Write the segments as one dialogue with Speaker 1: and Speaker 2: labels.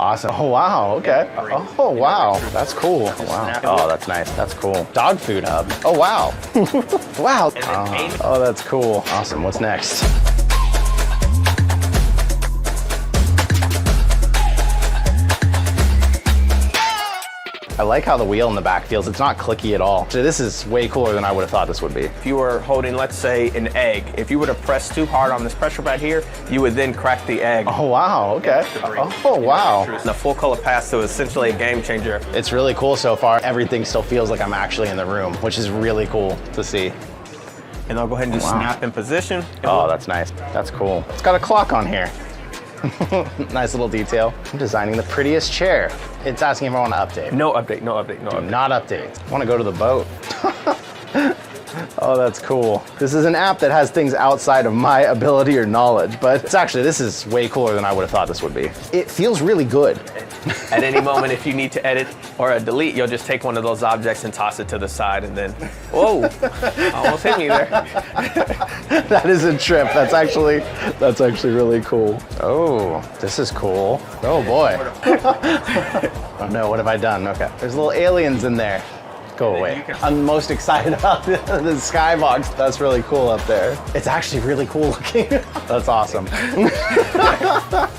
Speaker 1: Awesome. Oh, wow. Okay. Oh, wow. That's cool. Oh, wow. Oh, that's nice. That's cool. Dog food hub. Oh, wow. Wow. Oh, that's cool. Awesome. What's next? I like how the wheel in the back feels. It's not clicky at all. So this is way cooler than I would have thought this would be.
Speaker 2: If you were holding, let's say, an egg, if you were to press too hard on this pressure pad here, you would then crack the egg.
Speaker 1: Oh, wow. Okay. Oh, wow.
Speaker 2: The full color pass-through is essentially a game changer.
Speaker 1: It's really cool so far. Everything still feels like I'm actually in the room, which is really cool to see.
Speaker 2: And I'll go ahead and just snap in position.
Speaker 1: Oh, that's nice. That's cool. It's got a clock on here. Nice little detail. I'm designing the prettiest chair. It's asking if I want to update.
Speaker 2: No update, no update, no update.
Speaker 1: Not update. I want to go to the boat. Oh, that's cool. This is an app that has things outside of my ability or knowledge, but it's actually, this is way cooler than I would have thought this would be. It feels really good.
Speaker 2: At any moment, if you need to edit or delete, you'll just take one of those objects and toss it to the side and then, whoa, almost hit me there.
Speaker 1: That is a trip. That's actually really cool. Oh, this is cool. Oh boy. Oh no, what have I done? Okay, there's little aliens in there. Go away. I'm most excited about the skybox. That's really cool up there. It's actually really cool looking. That's awesome. I'm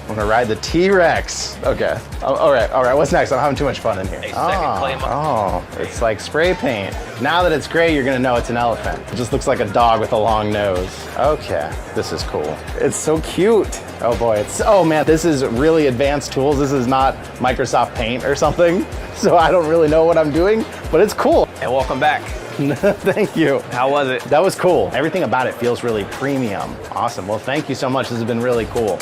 Speaker 1: gonna ride the T-Rex. Okay. All right. What's next? I'm having too much fun in here. Oh, it's like spray paint. Now that it's gray, you're gonna know it's an elephant. It just looks like a dog with a long nose. Okay, this is cool. It's so cute. Oh boy, oh man, this is really advanced tools. This is not Microsoft Paint or something. So I don't really know what I'm doing, but it's cool.
Speaker 2: And welcome back.
Speaker 1: Thank you.
Speaker 2: How was it?
Speaker 1: That was cool. Everything about it feels really premium. Awesome. Well, thank you so much. This has been really cool.